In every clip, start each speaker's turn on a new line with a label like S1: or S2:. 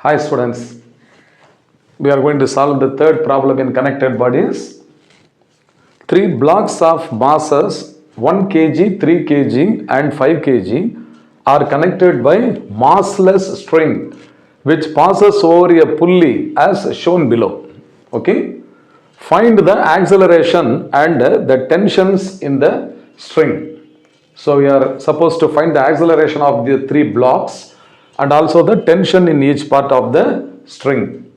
S1: Hi students, we are going to solve the third problem in connected bodies. Three blocks of masses 1 kg, 3 kg and 5 kg are connected by massless string which passes over a pulley as shown below. Okay? Find the acceleration and the tensions in the string. So we are supposed to find the acceleration of the three blocks and also the tension in each part of the string.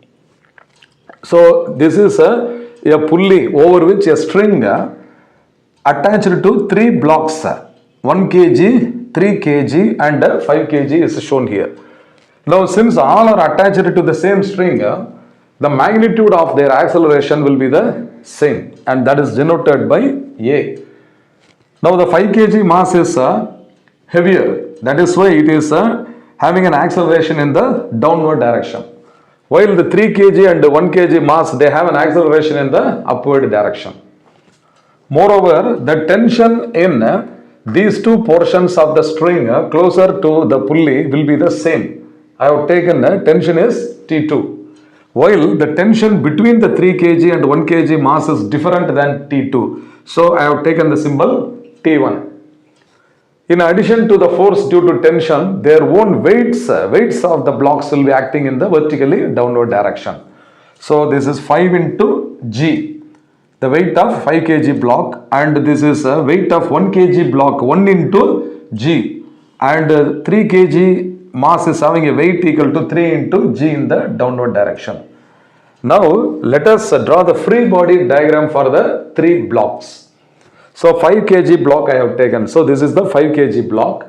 S1: So this is a pulley over which a string attached to three blocks 1 kg, 3 kg and 5 kg is shown here. Now since all are attached to the same string, the magnitude of their acceleration will be the same and that is denoted by A. Now the 5 kg mass is heavier, that is why it is having an acceleration in the downward direction. While the 3 kg and 1 kg mass, they have an acceleration in the upward direction. Moreover, the tension in these two portions of the string closer to the pulley will be the same. I have taken tension is T2. While the tension between the 3 kg and 1 kg mass is different than T2. So I have taken the symbol T1. In addition to the force due to tension, their own weights of the blocks will be acting in the vertically downward direction. So this is 5 into G, the weight of 5 kg block, and this is a weight of 1 kg block 1 into G, and 3 kg mass is having a weight equal to 3 into G in the downward direction. Now let us draw the free body diagram for the three blocks. So 5 kg block I have taken. So this is the 5 kg block.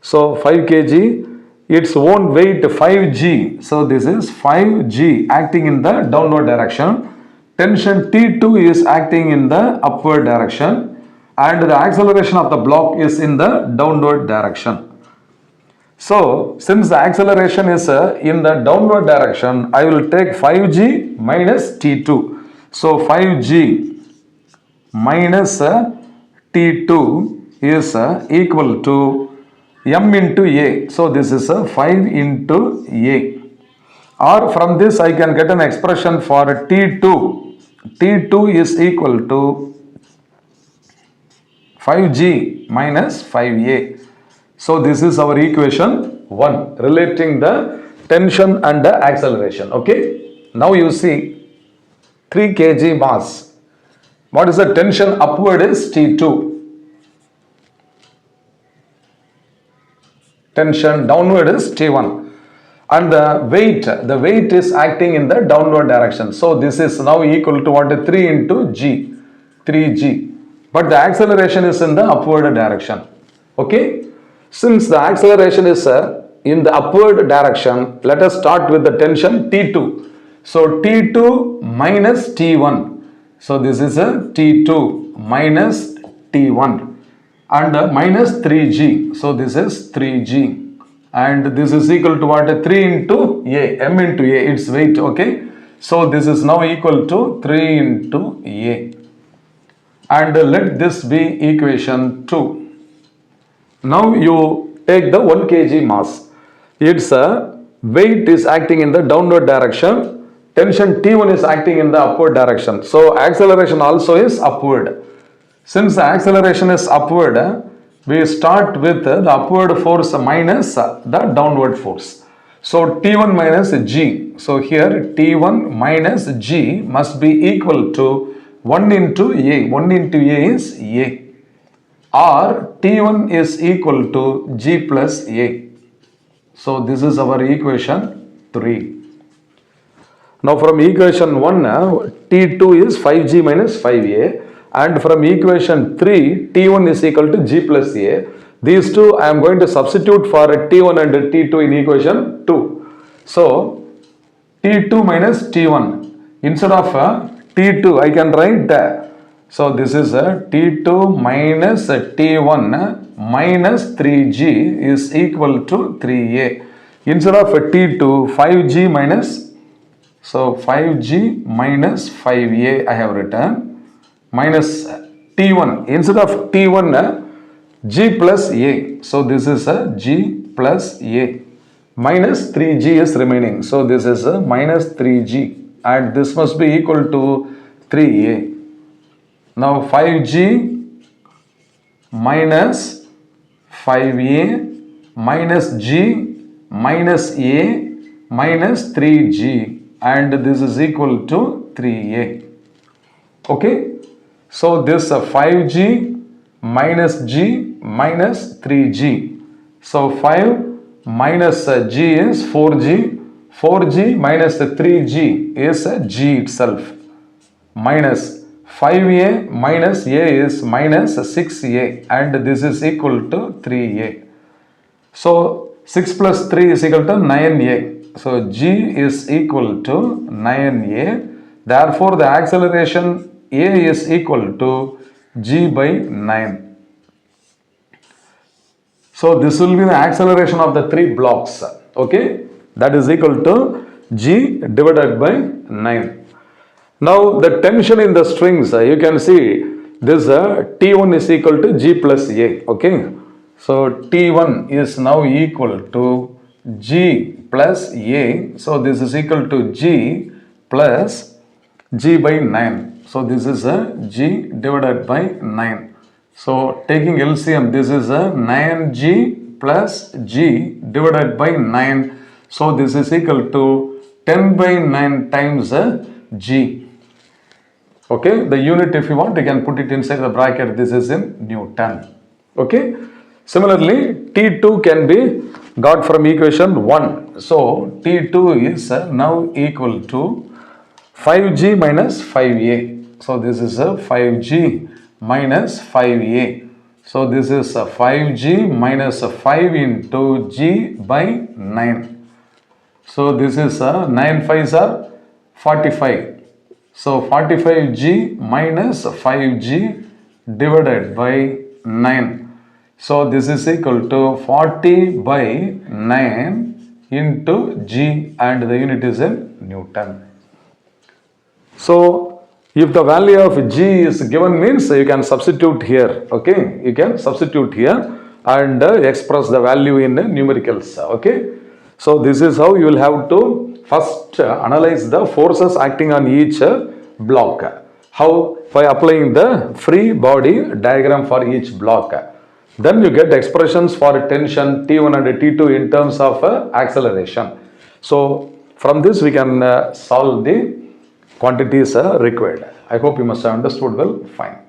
S1: So 5 kg, its own weight 5g. So this is 5g acting in the downward direction. Tension T2 is acting in the upward direction. And the acceleration of the block is in the downward direction. So since the acceleration is in the downward direction, I will take 5g minus T2. So 5g minus T2 is equal to m into a. So this is 5 into a. Or from this I can get an expression for T2. T2 is equal to 5g minus 5a. So this is our equation 1 relating the tension and the acceleration. Okay. Now you see 3 kg mass. What is the tension upward is T2. Tension downward is T1. And the weight is acting in the downward direction. So this is now equal to what? 3 into G. 3G. But the acceleration is in the upward direction. Okay. Since the acceleration is in the upward direction, let us start with the tension T2. So T2 minus T1. So this is a T2 minus T1 and minus 3G. So this is 3G and this is equal to what? 3 into A, m into A, its weight. Okay. So this is now equal to 3 into A. And let this be equation 2. Now you take the 1 kg mass. Its weight is acting in the downward direction. Tension T1 is acting in the upward direction. So acceleration also is upward. Since the acceleration is upward, we start with the upward force minus the downward force. So T1 minus G. So here T1 minus G must be equal to 1 into A. 1 into A is A. Or T1 is equal to G plus A. So this is our equation 3. Now from equation 1, T2 is 5G minus 5A, and from equation 3, T1 is equal to G plus A. These two I am going to substitute for T1 and T2 in equation 2. So T2 minus T1. Instead of T2, I can write so this is T2 minus T1 minus 3G is equal to 3A. Instead of T2, 5G minus, so 5G minus 5A I have written, minus T1. Instead of T1, G plus A. So this is G plus A. minus 3g is remaining. So this is a minus 3g and this must be equal to 3a. Now 5g minus 5a minus g minus a minus 3g and this is equal to 3a. Okay. So this 5g minus g minus 3g. So 5 minus g is 4g. 4g minus 3g is g itself. Minus 5a minus a is minus 6a and this is equal to 3a. So 6 plus 3 is equal to 9a. So g is equal to 9a. Therefore the acceleration a is equal to g by 9. So this will be the acceleration of the 3 blocks. Okay, that is equal to g divided by 9. Now the tension in the strings, you can see this T1 is equal to g plus a. Okay, so T1 is now equal to g plus a. So this is equal to g plus g by 9. So this is a g divided by 9. So taking LCM, this is a 9g plus g divided by 9. So this is equal to 10 by 9 times g. Okay, the unit if you want you can put it inside the bracket. This is in Newton. Okay, similarly T2 can be got from equation 1. So T2 is now equal to 5g minus 5a. So this is a 5g minus 5a. So this is a 5g minus 5 into g by 9. So this is a 9 5s are 45. So 45g minus 5g divided by 9. So this is equal to 40 by 9 into g and the unit is in Newton. So if the value of g is given means you can substitute here. Okay, you can substitute here and express the value in numericals. Okay, so this is how you will have to first analyze the forces acting on each block. How? By applying the free body diagram for each block. Then you get expressions for tension T1 and T2 in terms of acceleration. So from this we can solve the quantities required. I hope you must have understood well. Fine.